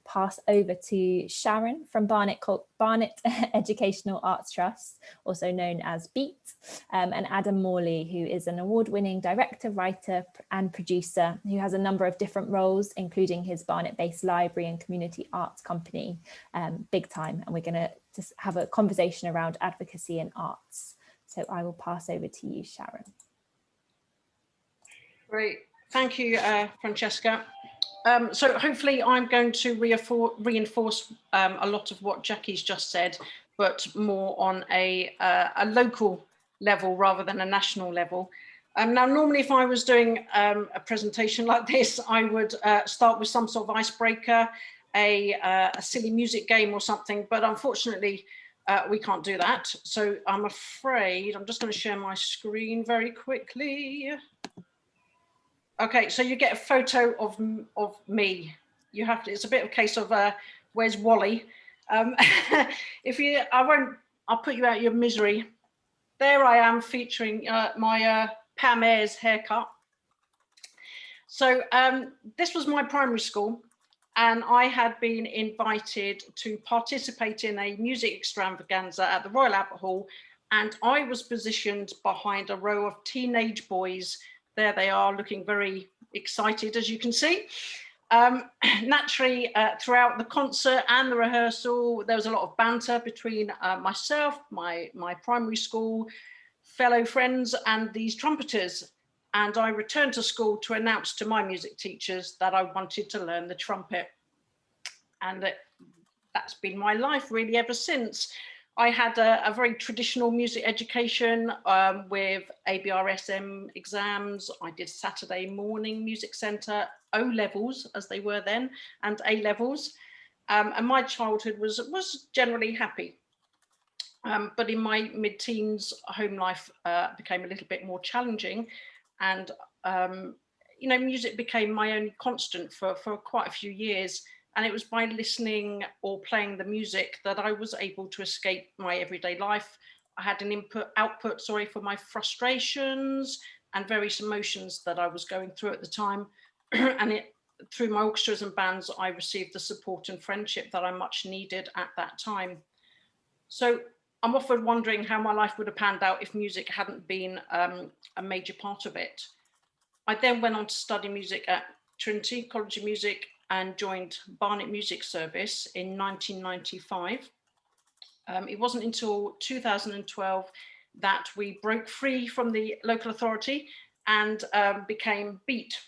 pass over to Sharon from Barnet Educational Arts Trust, also known as BEAT, and Adam Morley, who is an award-winning director, writer and producer who has a number of different roles, including his Barnet-based library and community arts company, Big Time. And we're going to just have a conversation around advocacy and arts. So I will pass over to you, Sharon. Great. Thank you, Francesca. So hopefully I'm going to reinforce a lot of what Jacqui's just said, but more on a local level rather than a national level. Now, normally if I was doing a presentation like this, I would start with some sort of icebreaker, a silly music game or something, but unfortunately we can't do that. So I'm afraid I'm just going to share my screen very quickly. Okay, so you get a photo of me. You have to. It's a bit of a case of where's Wally? I'll put you out of your misery. There I am featuring my Pam Ayres haircut. So this was my primary school, and I had been invited to participate in a music extravaganza at the Royal Albert Hall, and I was positioned behind a row of teenage boys. There they are, looking very excited, as you can see. Naturally, throughout the concert and the rehearsal, there was a lot of banter between myself, my primary school fellow friends, and these trumpeters. And I returned to school to announce to my music teachers that I wanted to learn the trumpet. And that's been my life really ever since. I had a very traditional music education with ABRSM exams. I did Saturday morning music centre, O-levels as they were then, and A-levels. And my childhood was generally happy. But in my mid-teens, home life became a little bit more challenging. And, you know, music became my only constant for quite a few years. And it was by listening or playing the music that I was able to escape my everyday life. I had an output for my frustrations and various emotions that I was going through at the time. And through my orchestras and bands, I received the support and friendship that I much needed at that time. So I'm often wondering how my life would have panned out if music hadn't been a major part of it. I then went on to study music at Trinity College of Music and joined Barnet Music Service in 1995. It wasn't until 2012 that we broke free from the local authority and became BEAT.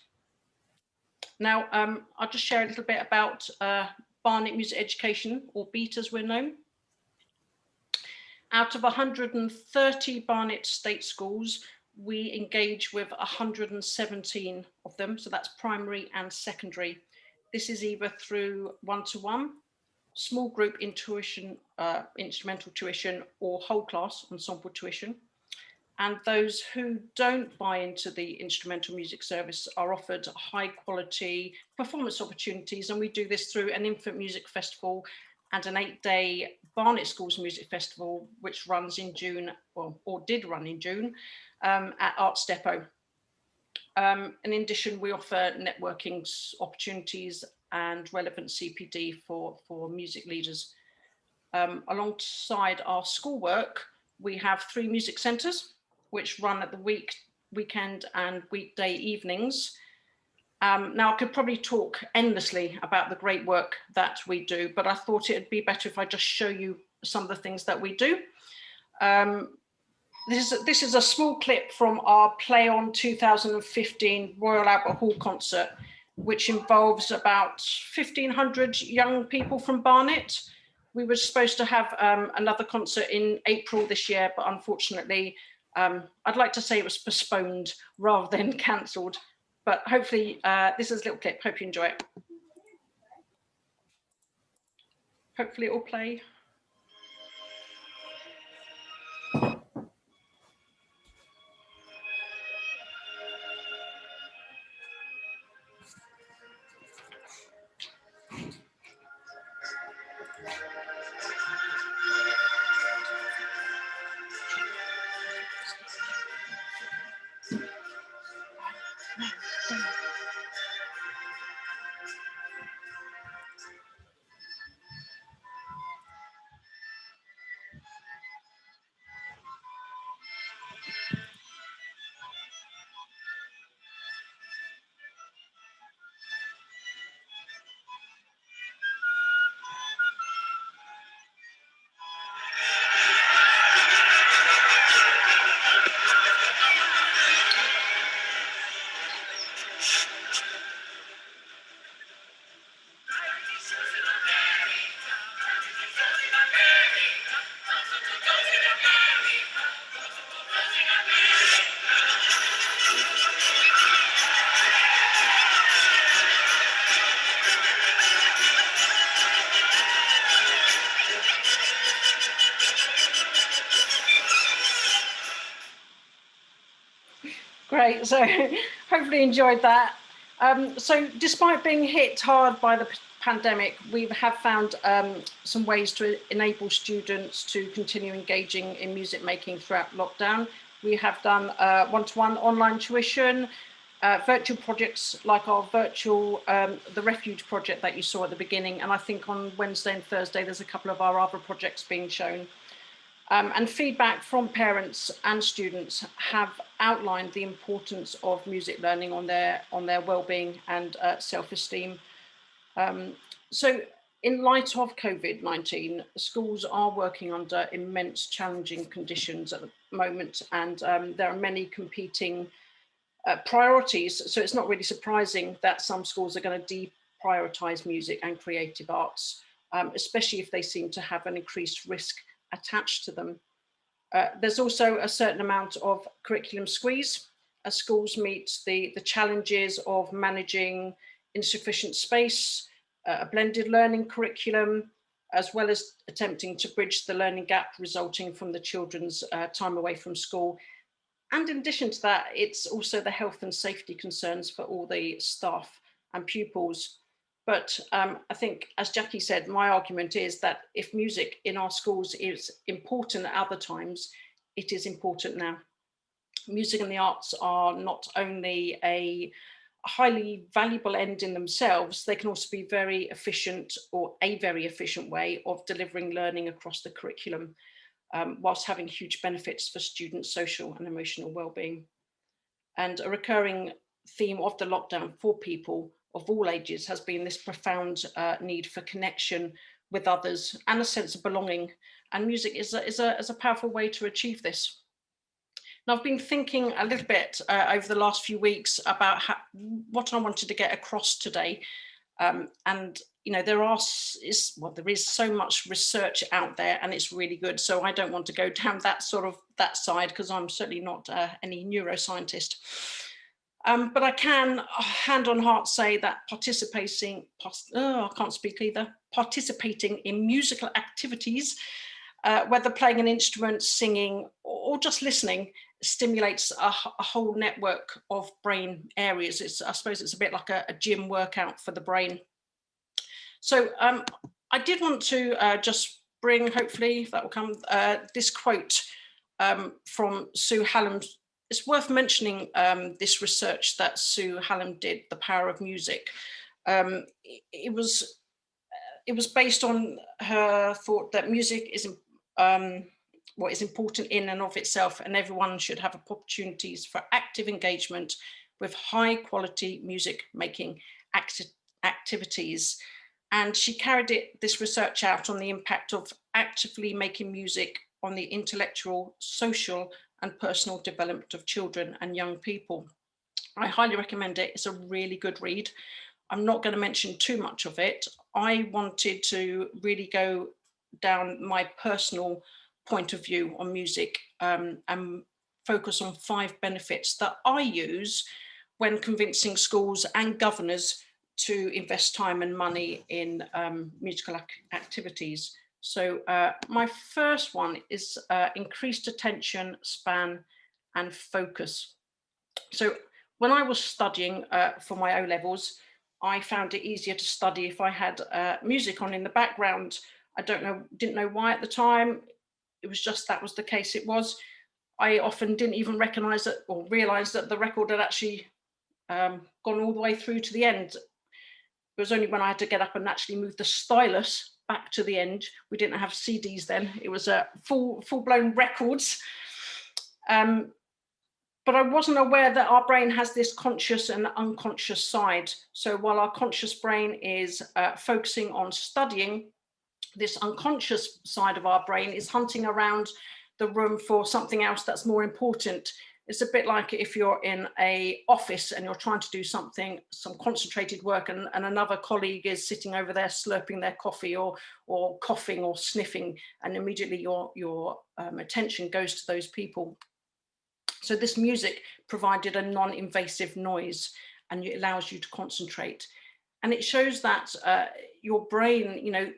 Now, I'll just share a little bit about Barnet Music Education, or BEAT as we're known. Out of 130 Barnet state schools, we engage with 117 of them, so that's primary and secondary. This is either through one-to-one, small group intuition, instrumental tuition, or whole class ensemble tuition. And those who don't buy into the instrumental music service are offered high quality performance opportunities. And we do this through an infant music festival and an 8-day Barnet Schools Music Festival, which runs in June, or did run in June, at Arts Depot. And in addition, we offer networking opportunities and relevant CPD for music leaders. Alongside our schoolwork, we have 3 music centres, which run at the weekend and weekday evenings. Now, I could probably talk endlessly about the great work that we do, but I thought it'd be better if I just show you some of the things that we do. This is a small clip from our Play On 2015 Royal Albert Hall concert, which involves about 1,500 young people from Barnet. We were supposed to have another concert in April this year, but unfortunately, I'd like to say it was postponed rather than cancelled. But hopefully, this is a little clip. Hope you enjoy it. Hopefully it will play. Great. So hopefully enjoyed that. So despite being hit hard by the pandemic, we have found some ways to enable students to continue engaging in music making throughout lockdown. We have done one-to-one online tuition, virtual projects like our virtual, the Refuge project that you saw at the beginning. And I think on Wednesday and Thursday, there's a couple of our other projects being shown. And feedback from parents and students have outlined the importance of music learning on their well-being and self-esteem. So in light of COVID-19, schools are working under immense challenging conditions at the moment, and there are many competing priorities. So it's not really surprising that some schools are going to deprioritise music and creative arts, especially if they seem to have an increased risk attached to them. There's also a certain amount of curriculum squeeze as schools meet the challenges of managing insufficient space, a blended learning curriculum, as well as attempting to bridge the learning gap resulting from the children's time away from school. And in addition to that, it's also the health and safety concerns for all the staff and pupils. But I think, as Jacqui said, my argument is that if music in our schools is important at other times, it is important now. Music and the arts are not only a highly valuable end in themselves, they can also be very efficient, or a very efficient way of delivering learning across the curriculum, whilst having huge benefits for students' social and emotional well-being. And a recurring theme of the lockdown for people of all ages has been this profound need for connection with others and a sense of belonging. And music is a powerful way to achieve this. Now, I've been thinking a little bit over the last few weeks about what I wanted to get across today. And you know, there is so much research out there, and it's really good. So I don't want to go down that side, because I'm certainly not any neuroscientist. But I can, hand on heart, say that participating in musical activities, whether playing an instrument, singing, or just listening, stimulates a whole network of brain areas. I suppose it's a bit like a gym workout for the brain. So I did want to just bring, hopefully that will come, this quote from Sue Hallam. It's worth mentioning this research that Sue Hallam did, The Power of Music. It was based on her thought that music is what is important in and of itself, and everyone should have opportunities for active engagement with high quality music making activities. And she carried this research out on the impact of actively making music on the intellectual, social, and personal development of children and young people. I highly recommend it. It's a really good read. I'm not going to mention too much of it. I wanted to really go down my personal point of view on music and focus on 5 benefits that I use when convincing schools and governors to invest time and money in musical activities. So my first one is increased attention span and focus. So when I was studying for my O-levels, I found it easier to study if I had music on in the background. Didn't know why at the time. It was just that was the case. It was. I often didn't even recognise it or realise that the record had actually gone all the way through to the end. It was only when I had to get up and actually move the stylus back to the end. We didn't have CDs then. It was full-blown records. But I wasn't aware that our brain has this conscious and unconscious side. So while our conscious brain is focusing on studying, this unconscious side of our brain is hunting around the room for something else that's more important. It's a bit like if you're in an office and you're trying to do some concentrated work, and another colleague is sitting over there slurping their coffee or coughing or sniffing, and immediately your attention goes to those people. So this music provided a non-invasive noise, and it allows you to concentrate. And it shows that your brain, you know,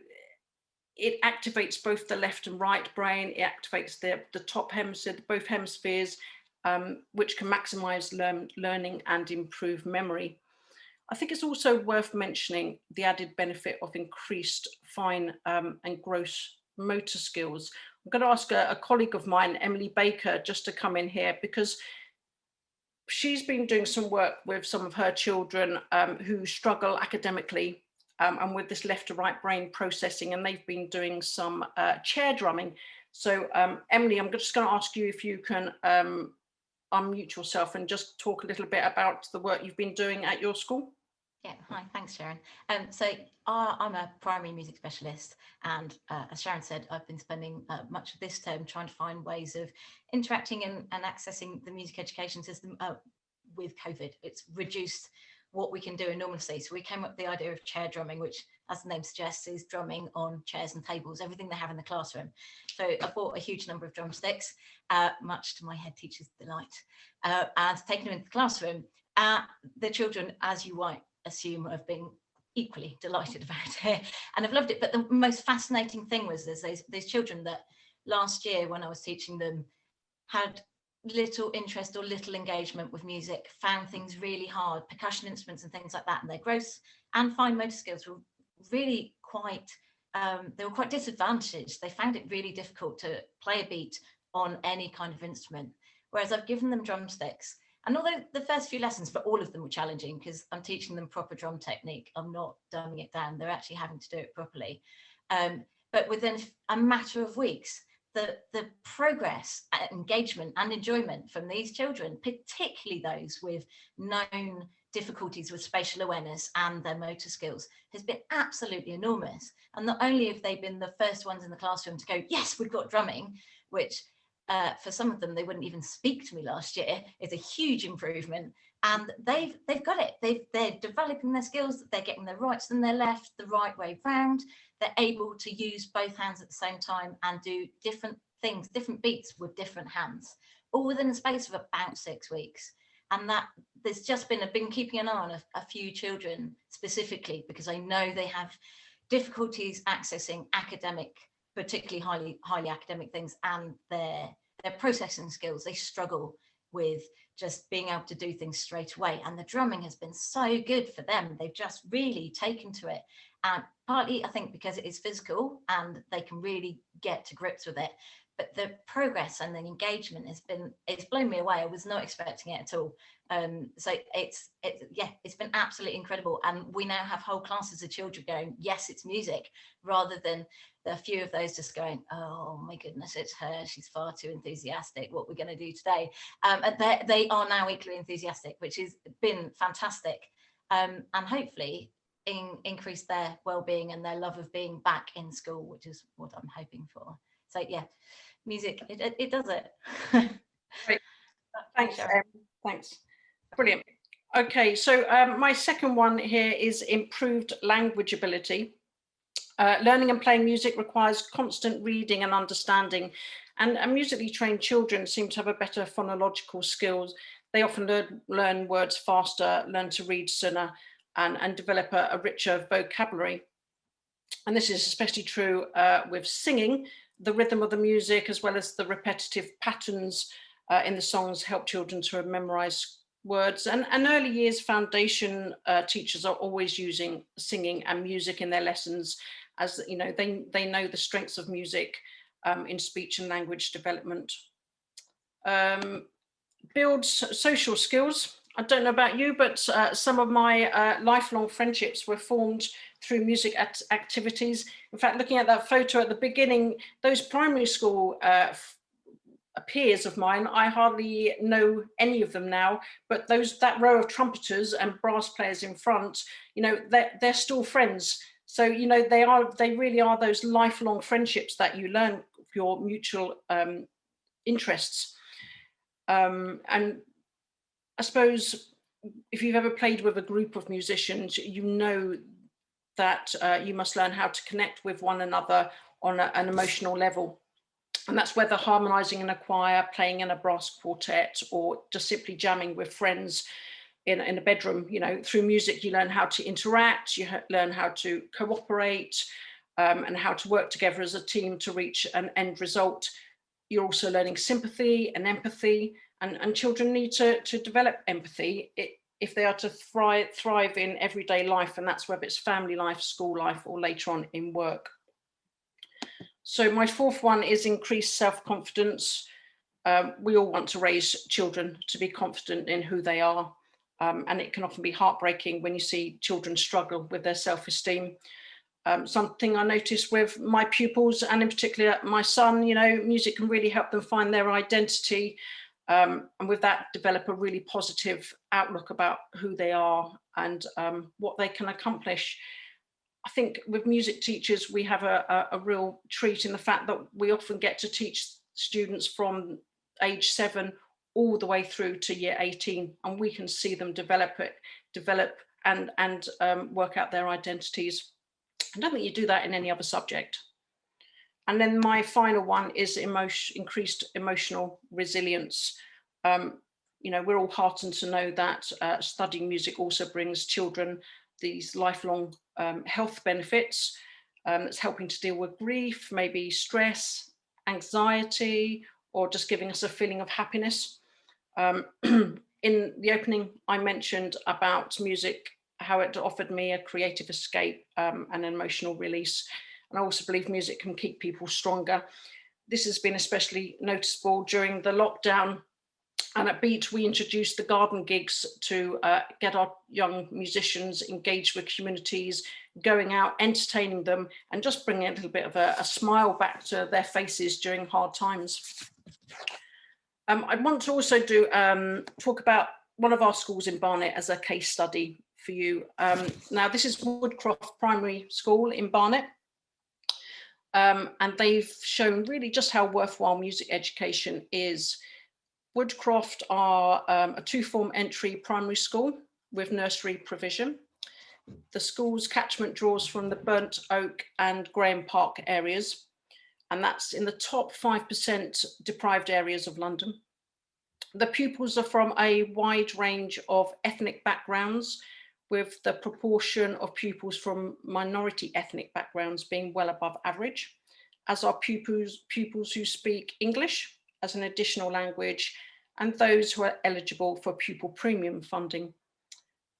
it activates both the left and right brain. It activates the top hemisphere, both hemispheres, which can maximise learning and improve memory. I think it's also worth mentioning the added benefit of increased fine and gross motor skills. I'm going to ask a colleague of mine, Emily Baker, just to come in here, because she's been doing some work with some of her children who struggle academically and with this left to right brain processing, and they've been doing some chair drumming. So Emily, I'm just going to ask you if you can unmute yourself and just talk a little bit about the work you've been doing at your school. Yeah, hi, thanks Sharon. So I'm a primary music specialist, and as Sharon said, I've been spending much of this term trying to find ways of interacting and accessing the music education system with COVID. It's reduced what we can do enormously. So we came up with the idea of chair drumming, which, as the name suggests, is drumming on chairs and tables, everything they have in the classroom. So I bought a huge number of drumsticks, much to my head teacher's delight, and taken them into the classroom. The children, as you might assume, have been equally delighted about it and I've loved it. But the most fascinating thing was there's these children that last year when I was teaching them had little interest or little engagement with music, found things really hard, percussion instruments and things like that, and their gross and fine motor skills were really quite they were quite disadvantaged. They found it really difficult to play a beat on any kind of instrument, whereas I've given them drumsticks. And although the first few lessons for all of them were challenging because I'm teaching them proper drum technique, I'm not dumbing it down, they're actually having to do it properly. But within a matter of weeks, the progress, engagement and enjoyment from these children, particularly those with known difficulties with spatial awareness and their motor skills, has been absolutely enormous. And not only have they been the first ones in the classroom to go, yes, we've got drumming, which for some of them, they wouldn't even speak to me last year, is a huge improvement. And they've got it. They're developing their skills, they're getting their rights and their left the right way round. They're able to use both hands at the same time and do different things, different beats with different hands, all within the space of about 6 weeks. And that there's just been, I've been keeping an eye on a few children specifically because I know they have difficulties accessing academic, particularly highly academic things, and their processing skills. They struggle with just being able to do things straight away, and the drumming has been so good for them. They've just really taken to it, and partly I think because it is physical and they can really get to grips with it, but the progress and the engagement it's blown me away. I was not expecting it at all. So it's been absolutely incredible, and we now have whole classes of children going, yes, it's music, rather than a few of those just going, oh my goodness, it's her, she's far too enthusiastic, what we're going to do today. And they are now equally enthusiastic, which has been fantastic, and hopefully increase their well-being and their love of being back in school, which is what I'm hoping for. So yeah, music, it does it. Great. Thanks, thanks. Brilliant. Okay, so my second one here is improved language ability. Learning and playing music requires constant reading and understanding, and musically trained children seem to have a better phonological skills. They often learn words faster, learn to read sooner, and develop a richer vocabulary. And this is especially true with singing. The rhythm of the music, as well as the repetitive patterns in the songs, help children to memorize words. And early years foundation teachers are always using singing and music in their lessons, as you know, they know the strengths of music in speech and language development. Builds social skills. I don't know about you, but some of my lifelong friendships were formed through music activities. In fact, looking at that photo at the beginning, those primary school peers of mine, I hardly know any of them now, but that row of trumpeters and brass players in front, you know, they're still friends. So, you know, they really are those lifelong friendships that you learn your mutual interests. And I suppose if you've ever played with a group of musicians, you know that you must learn how to connect with one another on an emotional level. And that's whether harmonizing in a choir, playing in a brass quartet, or just simply jamming with friends in a bedroom. You know, through music, you learn how to interact, you learn how to cooperate, and how to work together as a team to reach an end result. You're also learning sympathy and empathy, And children need to develop empathy if they are to thrive in everyday life, and that's whether it's family life, school life, or later on in work. So my fourth one is increased self-confidence. We all want to raise children to be confident in who they are, and it can often be heartbreaking when you see children struggle with their self-esteem. Something I noticed with my pupils, and in particular my son, you know, music can really help them find their identity, and with that develop a really positive outlook about who they are and what they can accomplish. I think with music teachers, we have a real treat in the fact that we often get to teach students from age 7 all the way through to year 18, and we can see them develop and work out their identities. I don't think you do that in any other subject. And then my final one is increased emotional resilience. You know, we're all heartened to know that studying music also brings children these lifelong health benefits. That's helping to deal with grief, maybe stress, anxiety, or just giving us a feeling of happiness. In the opening, I mentioned about music, how it offered me a creative escape and an emotional release. And I also believe music can keep people stronger. This has been especially noticeable during the lockdown. And at Beat, we introduced the garden gigs to get our young musicians engaged with communities, going out, entertaining them, and just bringing a little bit of a smile back to their faces during hard times. I want to also talk about one of our schools in Barnet as a case study for you. Now, this is Woodcroft Primary School in Barnet. And they've shown really just how worthwhile music education is. Woodcroft are a 2-form entry primary school with nursery provision. The school's catchment draws from the Burnt Oak and Graham Park areas, and that's in the top 5% deprived areas of London. The pupils are from a wide range of ethnic backgrounds, with the proportion of pupils from minority ethnic backgrounds being well above average, as are pupils who speak English as an additional language, and those who are eligible for pupil premium funding.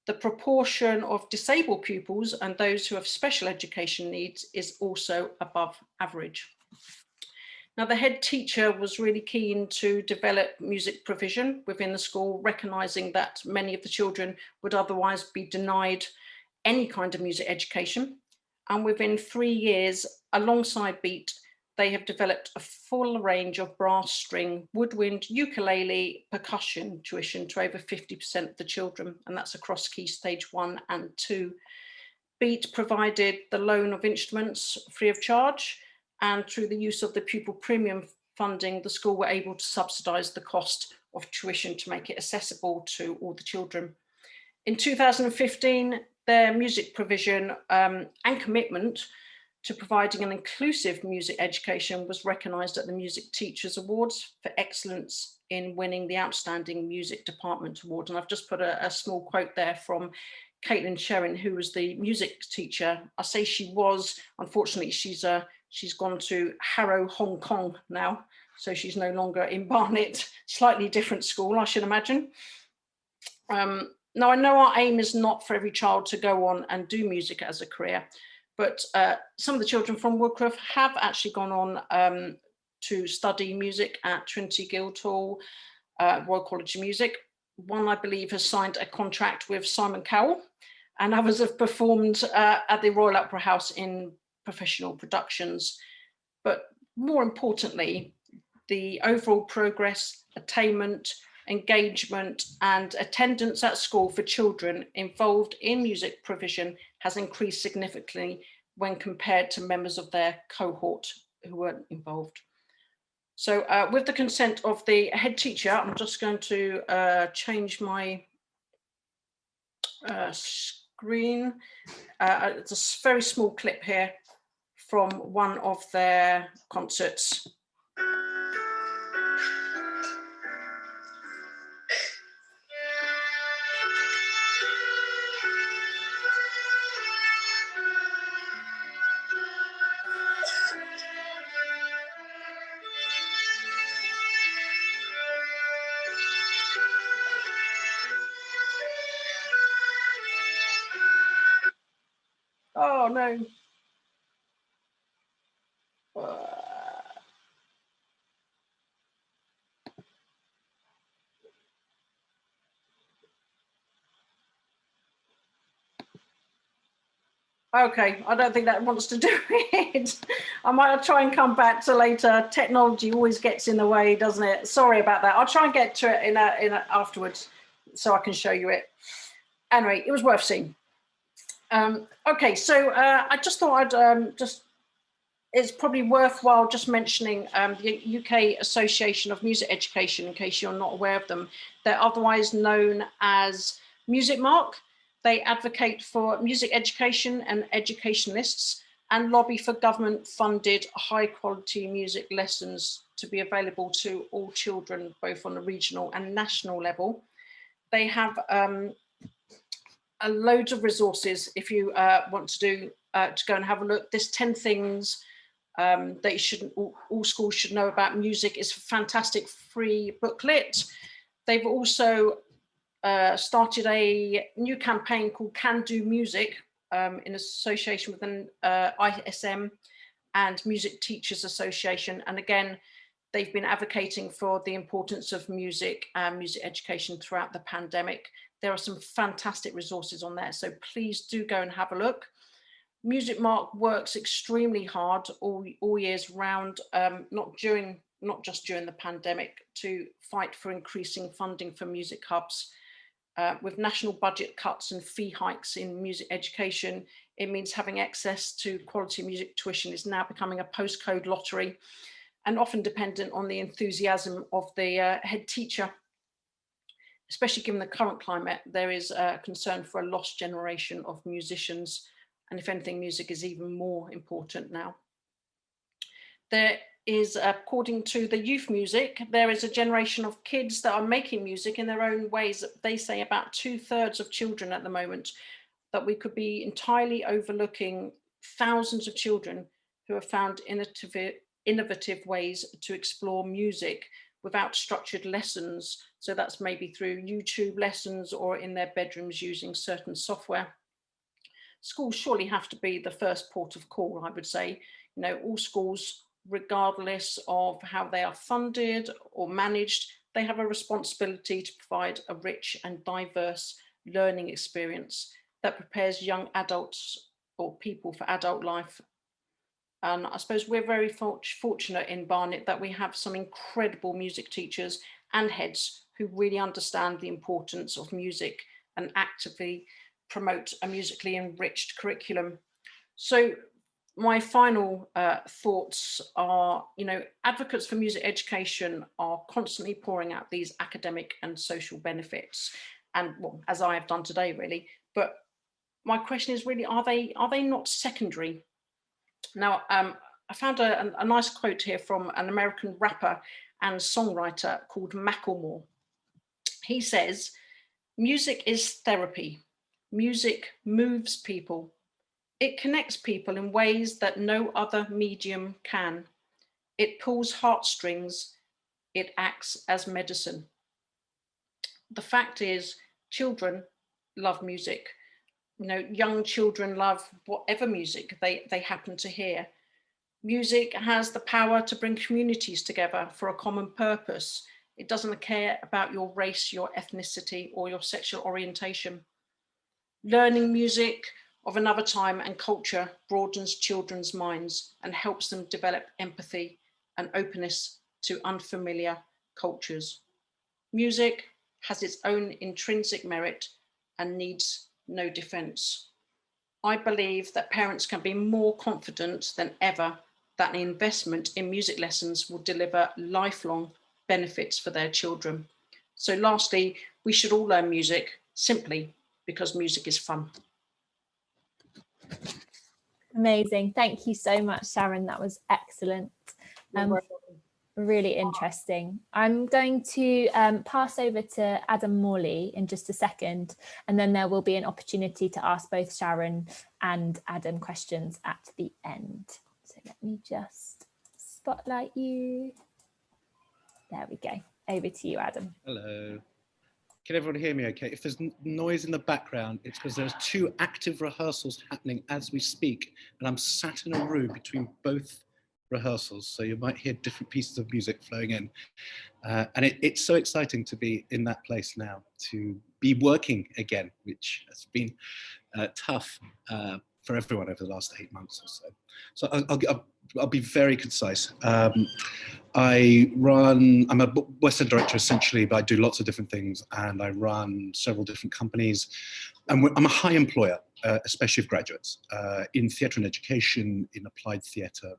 The proportion of disabled pupils and those who have special education needs is also above average. Now, the head teacher was really keen to develop music provision within the school, recognising that many of the children would otherwise be denied any kind of music education. And within 3 years, alongside Beat, they have developed a full range of brass, string, woodwind, ukulele, percussion tuition to over 50% of the children, and that's across Key Stage 1 and 2. Beat provided the loan of instruments free of charge, and through the use of the pupil premium funding, the school were able to subsidise the cost of tuition to make it accessible to all the children. In 2015, their music provision and commitment to providing an inclusive music education was recognised at the Music Teachers Awards for excellence in winning the Outstanding Music Department Award. And I've just put a small quote there from Caitlin Sherrin, who was the music teacher. I say she was, unfortunately, she's gone to Harrow, Hong Kong now, so she's no longer in Barnet, slightly different school, I should imagine. Now, I know our aim is not for every child to go on and do music as a career, but some of the children from Woodcroft have actually gone on to study music at Trinity Guildhall, Royal College of Music. One, I believe, has signed a contract with Simon Cowell, and others have performed at the Royal Opera House in professional productions. But more importantly, the overall progress, attainment, engagement and attendance at school for children involved in music provision has increased significantly when compared to members of their cohort who weren't involved. So with the consent of the head teacher, I'm just going to change my screen. It's a very small clip here from one of their concerts. no. Okay, I don't think that wants to do it. I might try and come back to later. Technology always gets in the way, doesn't it? Sorry about that. I'll try and get to it in a afterwards so I can show you it. Anyway, it was worth seeing. Okay, so I just thought I'd it's probably worthwhile just mentioning the UK Association of Music Education, in case you're not aware of them. They're otherwise known as Music Mark. They advocate for music education and educationalists and lobby for government-funded high-quality music lessons to be available to all children, both on a regional and national level. They have a loads of resources if you want to go and have a look. There's 10 things that you shouldn't, all schools should know about music. It's a fantastic free booklet. They've also started a new campaign called Can Do Music in association with an ISM and Music Teachers Association. And again, they've been advocating for the importance of music and music education throughout the pandemic. There are some fantastic resources on there, so please do go and have a look. Music Mark works extremely hard all years round, not just during the pandemic, to fight for increasing funding for music hubs. With national budget cuts and fee hikes in music education, it means having access to quality music tuition is now becoming a postcode lottery and often dependent on the enthusiasm of the head teacher. Especially given the current climate, there is a concern for a lost generation of musicians. And if anything, music is even more important now. There is, according to the youth music, there is a generation of kids that are making music in their own ways. They say about 2/3 of children at the moment, that we could be entirely overlooking thousands of children who have found innovative ways to explore music without structured lessons. So that's maybe through YouTube lessons or in their bedrooms using certain software. Schools surely have to be the first port of call, I would say. You know, all schools, regardless of how they are funded or managed, they have a responsibility to provide a rich and diverse learning experience that prepares young adults or people for adult life. And I suppose we're very fortunate in Barnet that we have some incredible music teachers and heads who really understand the importance of music and actively promote a musically enriched curriculum. So my final thoughts are, you know, advocates for music education are constantly pouring out these academic and social benefits, and well, as I have done today, really. But my question is really, are they not secondary? Now, I found a nice quote here from an American rapper and songwriter called Macklemore. He says, "Music is therapy. Music moves people. It connects people in ways that no other medium can. It pulls heartstrings. It acts as medicine." The fact is, children love music. You know, young children love whatever music they happen to hear. Music has the power to bring communities together for a common purpose. It doesn't care about your race, your ethnicity, or your sexual orientation. Learning music of another time and culture broadens children's minds and helps them develop empathy and openness to unfamiliar cultures. Music has its own intrinsic merit and needs no defense. I believe that parents can be more confident than ever that an investment in music lessons will deliver lifelong benefits for their children. So lastly, we should all learn music simply because music is fun. Amazing. Thank you so much, Sharon. That was excellent. Really interesting. I'm going to pass over to Adam Morley in just a second, and then there will be an opportunity to ask both Sharon and Adam questions at the end. So let me just spotlight you. There we go. Over to you, Adam. Hello. Can everyone hear me okay? If there's noise in the background, it's because there's 2 active rehearsals happening as we speak, and I'm sat in a room between both rehearsals, so you might hear different pieces of music flowing in. And it's so exciting to be in that place now, to be working again, which has been tough for everyone over the last 8 months or so. So I'll be very concise. I'm a West End director essentially, but I do lots of different things, and I run several different companies. And I'm a high employer, especially of graduates, in theatre and education, in applied theatre,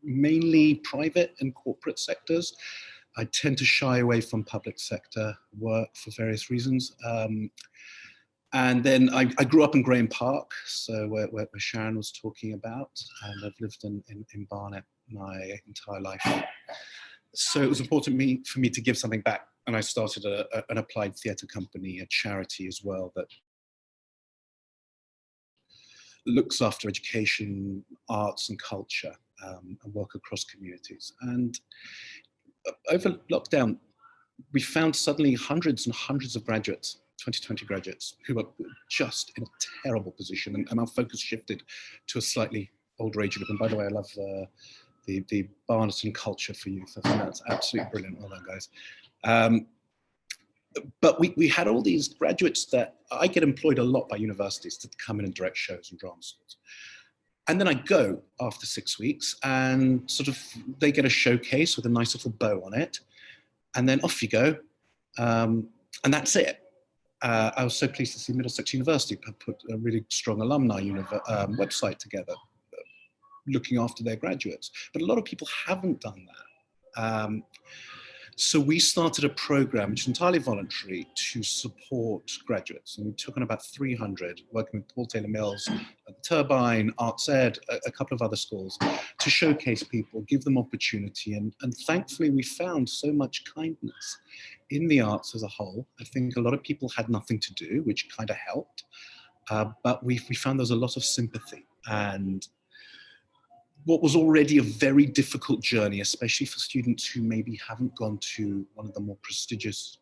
mainly private and corporate sectors. I tend to shy away from public sector work for various reasons. And then I grew up in Graham Park, so where Sharon was talking about, and I've lived in Barnet my entire life. So it was important for me to give something back, and I started an applied theatre company, a charity as well, that looks after education, arts and culture, and work across communities. And over lockdown, we found suddenly hundreds and hundreds of graduates, 2020 graduates, who were just in a terrible position, and our focus shifted to a slightly older age group. And by the way, I love the Barnet and culture for youth. I think that's absolutely brilliant. Well done, guys. But we had all these graduates that I get employed a lot by universities to come in and direct shows and drama schools. And then I go after 6 weeks, and sort of they get a showcase with a nice little bow on it, and then off you go, and that's it. I was so pleased to see Middlesex University put a really strong alumni website together, looking after their graduates. But a lot of people haven't done that. So we started a program, which is entirely voluntary, to support graduates. And we took on about 300, working with Paul Taylor Mills at the Turbine, Arts Ed, a couple of other schools, to showcase people, give them opportunity. And thankfully, we found so much kindness in the arts as a whole. I think a lot of people had nothing to do, which kind of helped. But we found there was a lot of sympathy. And what was already a very difficult journey, especially for students who maybe haven't gone to one of the more prestigious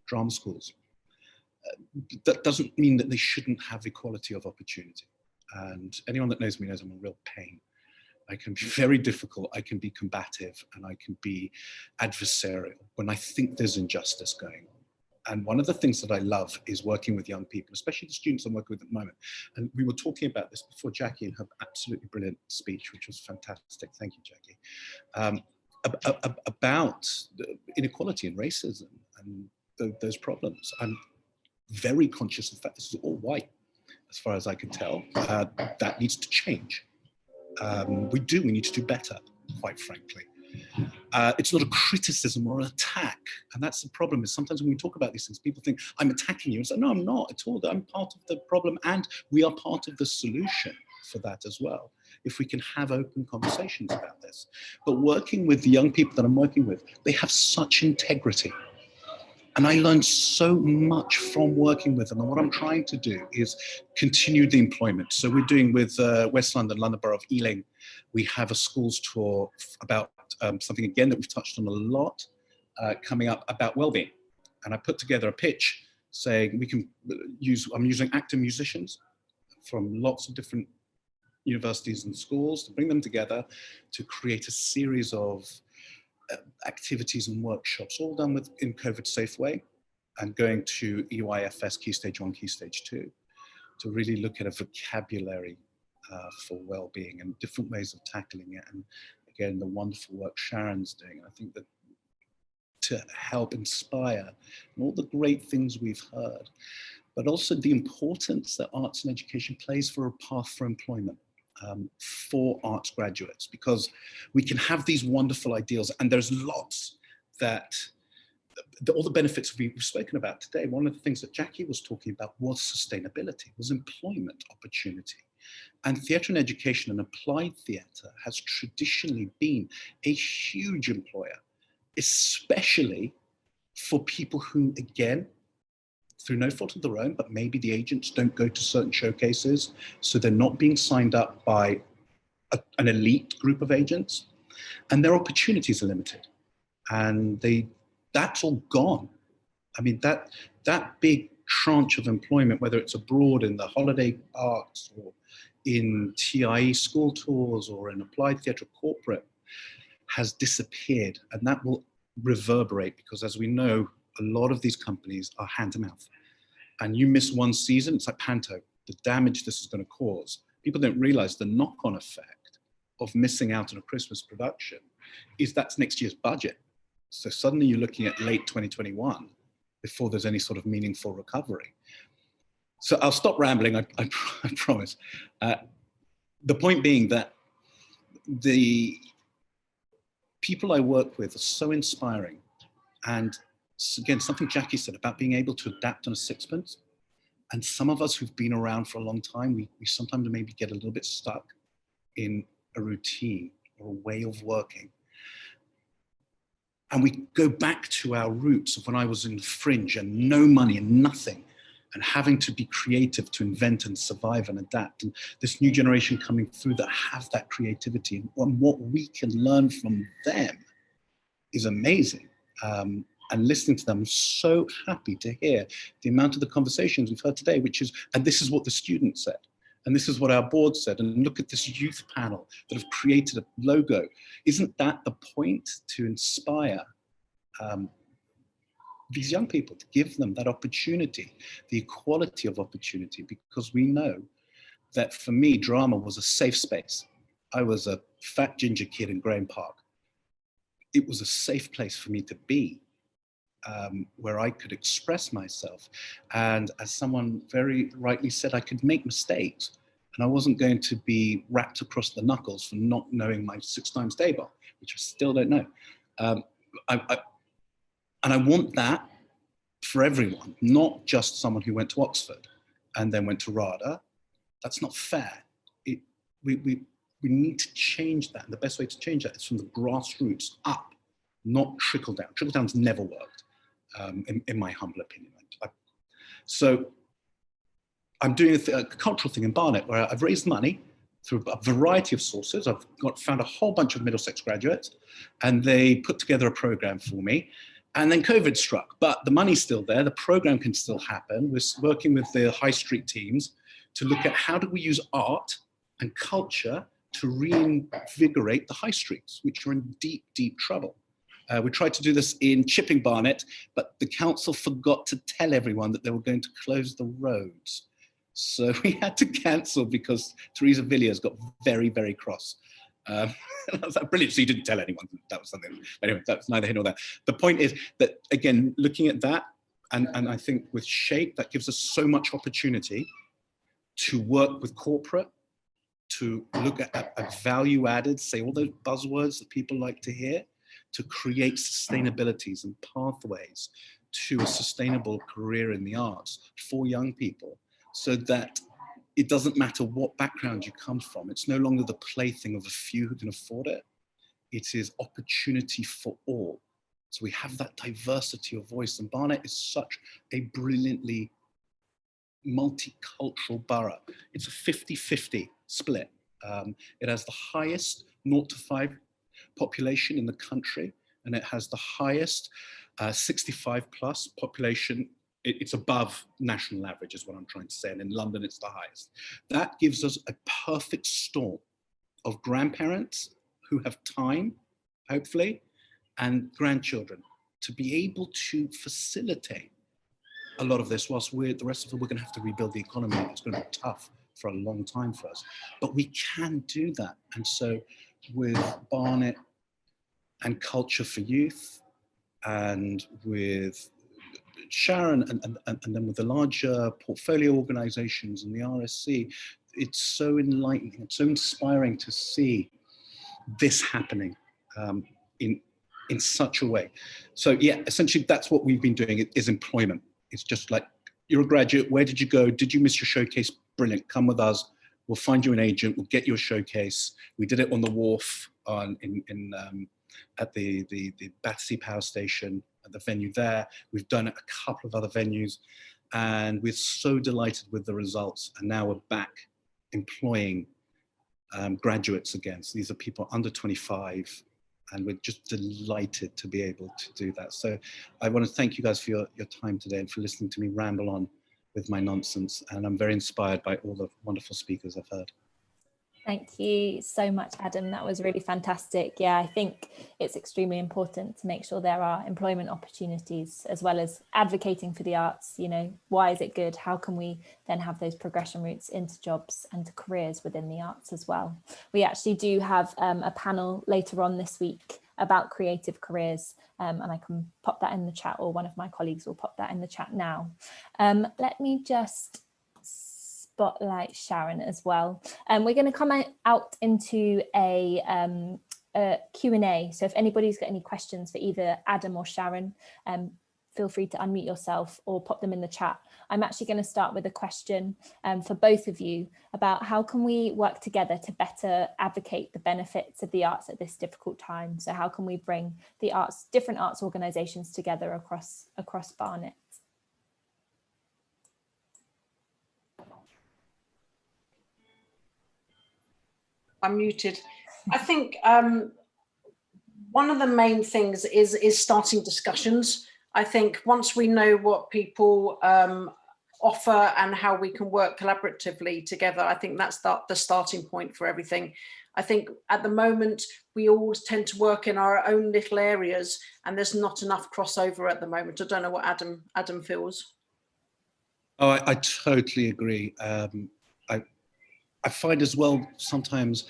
drama schools, that doesn't mean that they shouldn't have equality of opportunity. And anyone that knows me knows I'm a real pain. I can be very difficult, I can be combative, and I can be adversarial when I think there's injustice going on. And one of the things that I love is working with young people, especially the students I'm working with at the moment. And we were talking about this before Jacqui and her absolutely brilliant speech, which was fantastic. Thank you, Jacqui. About inequality and racism and those problems. I'm very conscious of the fact this is all white, as far as I can tell. That needs to change. We need to do better, quite frankly. It's not a criticism or an attack. And that's the problem, is sometimes when we talk about these things, people think, I'm attacking you. It's like, no, I'm not at all. I'm part of the problem, and we are part of the solution for that as well, if we can have open conversations about this. But working with the young people that I'm working with, they have such integrity. And I learned so much from working with them. And what I'm trying to do is continue the employment. So we're doing with West London, London Borough of Ealing, we have a schools tour about something, again, that we've touched on a lot, coming up about wellbeing. And I put together a pitch saying we can I'm using active musicians from lots of different universities and schools to bring them together to create a series of activities and workshops, all done in COVID safe way, and going to EYFS Key Stage 1, Key Stage 2, to really look at a vocabulary for well-being and different ways of tackling it. And again, the wonderful work Sharon's doing. I think that to help inspire and all the great things we've heard, but also the importance that arts and education plays for a path for employment. For arts graduates, because we can have these wonderful ideals, and there's lots that all the benefits we've spoken about today. One of the things that Jacqui was talking about was sustainability, was employment opportunity. And theatre and education and applied theatre has traditionally been a huge employer, especially for people who, again, through no fault of their own, but maybe the agents don't go to certain showcases, so they're not being signed up by an elite group of agents, and their opportunities are limited. And that's all gone. I mean, that big tranche of employment, whether it's abroad in the holiday arts or in TIE school tours or in applied theatre corporate, has disappeared. And that will reverberate, because as we know, a lot of these companies are hand to mouth. And you miss one season, it's like Panto, the damage this is going to cause. People don't realize the knock-on effect of missing out on a Christmas production is that's next year's budget. So suddenly you're looking at late 2021 before there's any sort of meaningful recovery. So I'll stop rambling, I promise. The point being that the people I work with are so inspiring. And again, something Jacqui said about being able to adapt on a sixpence. And some of us who've been around for a long time, we sometimes maybe get a little bit stuck in a routine or a way of working. And we go back to our roots of when I was in the fringe and no money and nothing, and having to be creative to invent and survive and adapt. And this new generation coming through that have that creativity, and what we can learn from them is amazing. And listening to them, I'm so happy to hear the amount of the conversations we've heard today, which is, and this is what the students said, and this is what our board said, and look at this youth panel that have created a logo. Isn't that the point, to inspire these young people, to give them that opportunity, the equality of opportunity? Because we know that for me, drama was a safe space. I was a fat ginger kid in Graham Park. It was a safe place for me to be, where I could express myself. And as someone very rightly said, I could make mistakes, and I wasn't going to be wrapped across the knuckles for not knowing my 6 times table, which I still don't know. And I want that for everyone, not just someone who went to Oxford and then went to RADA. That's not fair. We need to change that. And the best way to change that is from the grassroots up, not trickle down. Trickle down's never worked, in my humble opinion. So I'm doing a cultural thing in Barnet where I've raised money through a variety of sources. I've found a whole bunch of Middlesex graduates, and they put together a program for me. And then COVID struck, but the money's still there. The program can still happen. We're working with the high street teams to look at how do we use art and culture to reinvigorate the high streets, which are in deep, deep trouble. We tried to do this in Chipping Barnet, but the council forgot to tell everyone that they were going to close the roads. So we had to cancel because Theresa Villiers got very, very cross. I was like, brilliant, so you didn't tell anyone that was something. But anyway, that's neither here nor there. The point is that, again, looking at that, and I think with Shape, that gives us so much opportunity to work with corporate, to look at a value added, say all those buzzwords that people like to hear, to create sustainabilities and pathways to a sustainable career in the arts for young people, so that it doesn't matter what background you come from. It's no longer the plaything of a few who can afford it. It is opportunity for all. So we have that diversity of voice, and Barnet is such a brilliantly multicultural borough. It's a 50-50 split. It has the highest 0 to 5 population in the country, and it has the highest 65 plus population. It's above national average is what I'm trying to say, and in London it's the highest. That gives us a perfect storm of grandparents who have time, hopefully, and grandchildren to be able to facilitate a lot of this, whilst the rest of it, we're going to have to rebuild the economy. It's going to be tough for a long time for us, but we can do that. And so with Barnet and Culture for Youth, and with Sharon, and then with the larger portfolio organizations and the RSC, it's so enlightening, it's so inspiring to see this happening in such a way. So yeah, essentially that's what we've been doing, is employment. It's just like, you're a graduate, where did you go? Did you miss your showcase? Brilliant, come with us. We'll find you an agent, we'll get you a showcase. We did it on the wharf at the Battersea Power Station, at the venue there. We've done a couple of other venues, and we're so delighted with the results. And now we're back employing graduates again. So these are people under 25, And we're just delighted to be able to do that. So I want to thank you guys for your time today and for listening to me ramble on with my nonsense. And I'm very inspired by all the wonderful speakers I've heard. Thank you so much, Adam. That was really fantastic. Yeah, I think it's extremely important to make sure there are employment opportunities as well as advocating for the arts. You know, why is it good? How can we then have those progression routes into jobs and to careers within the arts as well? We actually do have a panel later on this week about creative careers, and I can pop that in the chat, or one of my colleagues will pop that in the chat now. Let me just spotlight Sharon as well. We're going to come out into a Q&A. So if anybody's got any questions for either Adam or Sharon, feel free to unmute yourself or pop them in the chat. I'm actually going to start with a question for both of you about how can we work together to better advocate the benefits of the arts at this difficult time. So how can we bring the arts, different arts organisations together across Barnet? I'm muted. I think one of the main things is starting discussions. I think once we know what people offer and how we can work collaboratively together, I think that's the starting point for everything. I think at the moment, we always tend to work in our own little areas and there's not enough crossover at the moment. I don't know what Adam feels. Oh, I totally agree. I find as well, sometimes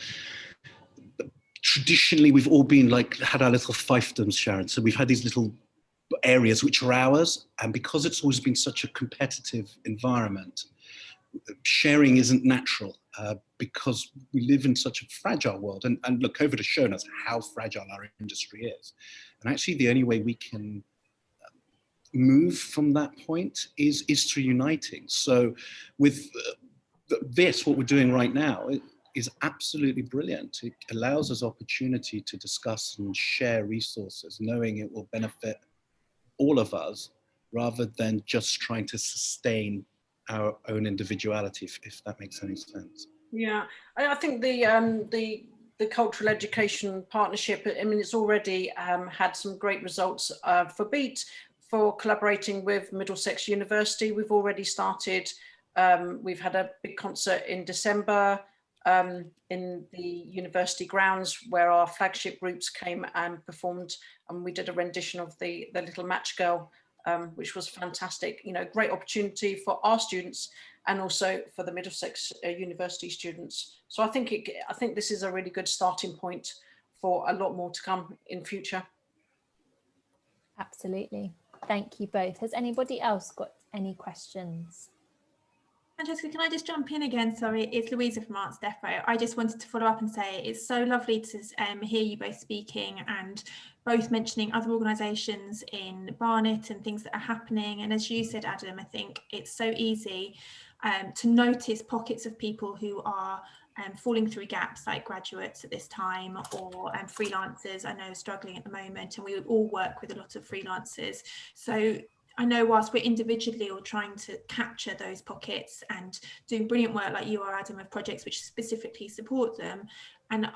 traditionally we've all been like, had our little fiefdoms, Sharon. So we've had these little areas which are ours. And because it's always been such a competitive environment, sharing isn't natural because we live in such a fragile world. And look, COVID has shown us how fragile our industry is. And actually the only way we can move from that point is through uniting. So with what we're doing right now is absolutely brilliant. It allows us opportunity to discuss and share resources, knowing it will benefit all of us rather than just trying to sustain our own individuality, if that makes any sense. Yeah, I think the cultural education partnership, I mean, it's already had some great results for BEAT, for collaborating with Middlesex University. We've already started. We've had a big concert in December in the university grounds where our flagship groups came and performed, and we did a rendition of the Little Match Girl, which was fantastic. You know, great opportunity for our students and also for the Middlesex University students. So I think this is a really good starting point for a lot more to come in future. Absolutely. Thank you both. Has anybody else got any questions? Francesca, can I just jump in again? Sorry, it's Louisa from Arts Depot. I just wanted to follow up and say it's so lovely to hear you both speaking and both mentioning other organisations in Barnet and things that are happening. And as you said, Adam, I think it's so easy to notice pockets of people who are falling through gaps, like graduates at this time, or freelancers I know are struggling at the moment, and we all work with a lot of freelancers. So I know whilst we're individually all trying to capture those pockets and doing brilliant work like you are, Adam, of projects which specifically support them, and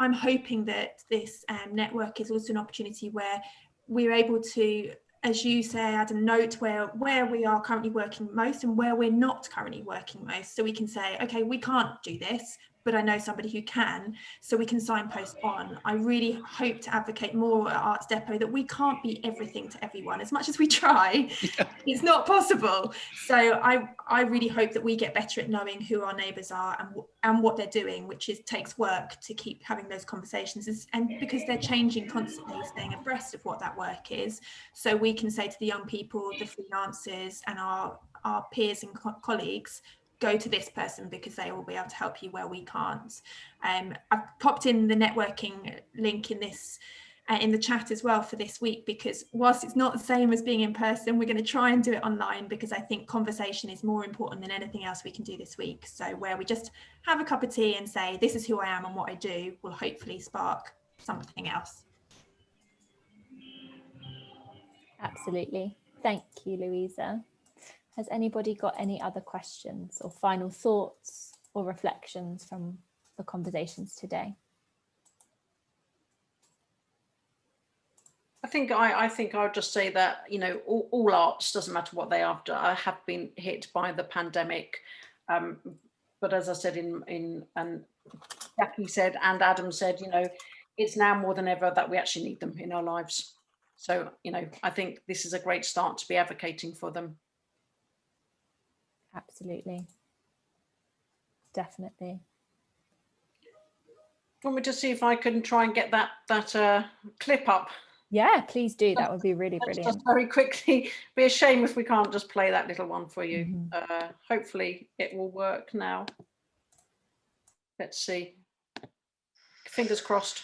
I'm hoping that this network is also an opportunity where we're able to, as you say, Adam, note where we are currently working most and where we're not currently working most. So we can say, okay, we can't do this, but I know somebody who can, so we can signpost on. I really hope to advocate more at Arts Depot that we can't be everything to everyone. As much as we try, it's not possible. So I really hope that we get better at knowing who our neighbours are and what they're doing, which takes work to keep having those conversations, and because they're changing constantly, staying abreast of what that work is. So we can say to the young people, the freelancers and our peers and colleagues, go to this person because they will be able to help you where we can't. I've popped in the networking link in this in the chat as well for this week, because whilst it's not the same as being in person, we're going to try and do it online, because I think conversation is more important than anything else we can do this week. So where we just have a cup of tea and say, this is who I am and what I do, will hopefully spark something else. Absolutely. Thank you, Louisa. Has anybody got any other questions or final thoughts or reflections from the conversations today? I think I would just say that, you know, all arts, doesn't matter what they are, have been hit by the pandemic. But as I said and Jacqui said and Adam said, you know, it's now more than ever that we actually need them in our lives. So, you know, I think this is a great start to be advocating for them. Absolutely. Definitely. Want me to see if I can try and get that clip up? Yeah, please do. That would be really brilliant. Just very quickly. Be a shame if we can't just play that little one for you. Hopefully it will work now. Let's see. Fingers crossed.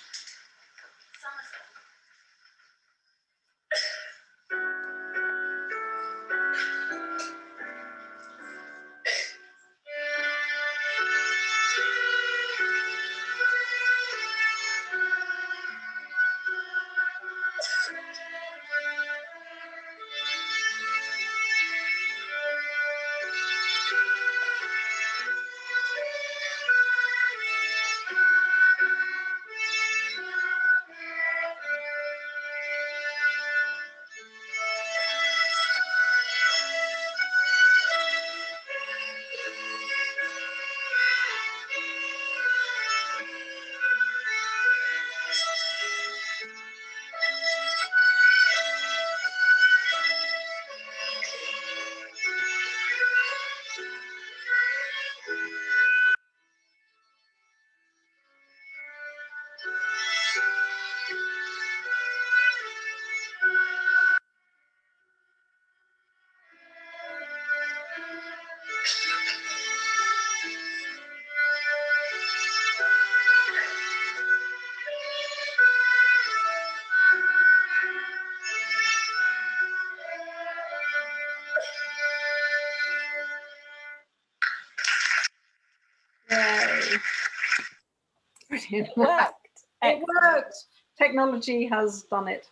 Brilliant. It worked. It worked. Technology has done it.